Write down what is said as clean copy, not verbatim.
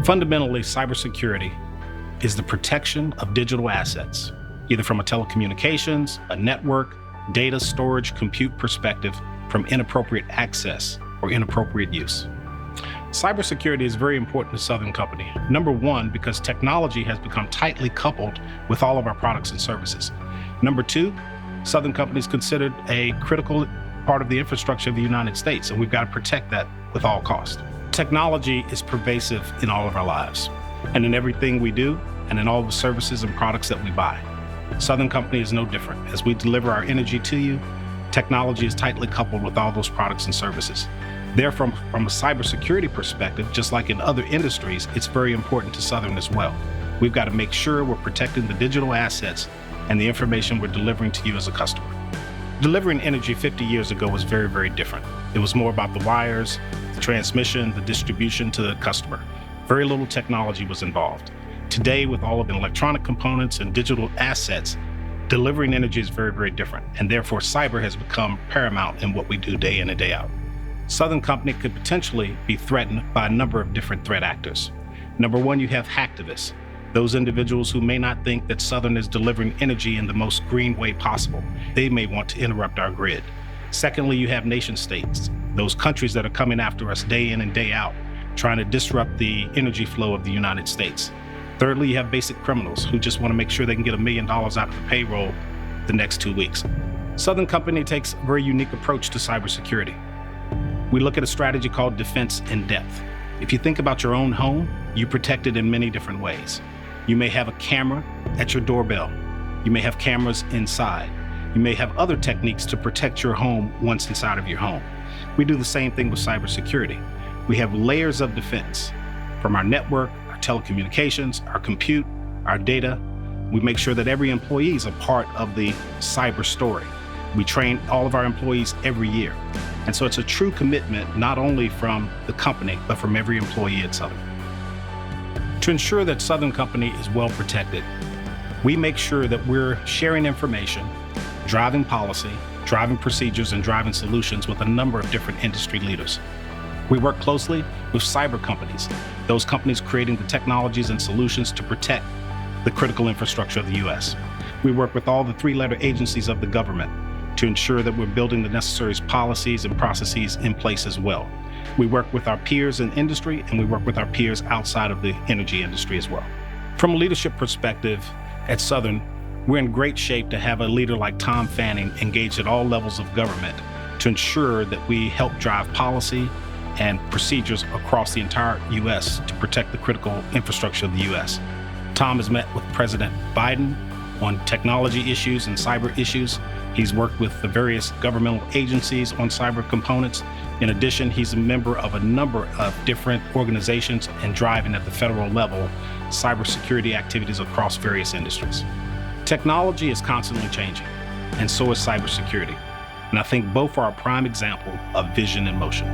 Fundamentally, cybersecurity is the protection of digital assets, either from a telecommunications, a network, data storage, compute perspective, from inappropriate access or inappropriate use. Cybersecurity is very important to Southern Company. Number one, because technology has become tightly coupled with all of our products and services. Number two, Southern Company is considered a critical part of the infrastructure of the United States, and we've got to protect that with all cost. Technology is pervasive in all of our lives, and in everything we do, and in all the services and products that we buy. Southern Company is no different. As we deliver our energy to you, technology is tightly coupled with all those products and services. Therefore, from a cybersecurity perspective, just like in other industries, it's very important to Southern as well. We've got to make sure we're protecting the digital assets and the information we're delivering to you as a customer. Delivering energy 50 years ago was very, very different. It was more about the wires, the transmission, the distribution to the customer. Very little technology was involved. Today, with all of the electronic components and digital assets, delivering energy is very, very different. And therefore, cyber has become paramount in what we do day in and day out. Southern Company could potentially be threatened by a number of different threat actors. Number one, you have hacktivists, those individuals who may not think that Southern is delivering energy in the most green way possible. They may want to interrupt our grid. Secondly, you have nation states, those countries that are coming after us day in and day out, trying to disrupt the energy flow of the United States. Thirdly, you have basic criminals who just want to make sure they can get $1 million out of the payroll the next 2 weeks. Southern Company takes a very unique approach to cybersecurity. We look at a strategy called defense in depth. If you think about your own home, you protect it in many different ways. You may have a camera at your doorbell. You may have cameras inside. You may have other techniques to protect your home once inside of your home. We do the same thing with cybersecurity. We have layers of defense from our network, our telecommunications, our compute, our data. We make sure that every employee is a part of the cyber story. We train all of our employees every year. And so it's a true commitment, not only from the company, but from every employee at Southern. To ensure that Southern Company is well protected, we make sure that we're sharing information, driving policy, driving procedures, and driving solutions with a number of different industry leaders. We work closely with cyber companies, those companies creating the technologies and solutions to protect the critical infrastructure of the U.S. We work with all the three-letter agencies of the government to ensure that we're building the necessary policies and processes in place as well. We work with our peers in industry, and we work with our peers outside of the energy industry as well. From a leadership perspective at Southern, we're in great shape to have a leader like Tom Fanning engaged at all levels of government to ensure that we help drive policy and procedures across the entire U.S. to protect the critical infrastructure of the U.S. Tom has met with President Biden on technology issues and cyber issues. He's worked with the various governmental agencies on cyber components. In addition, he's a member of a number of different organizations and driving at the federal level cybersecurity activities across various industries. Technology is constantly changing, and so is cybersecurity. And I think both are a prime example of vision in motion.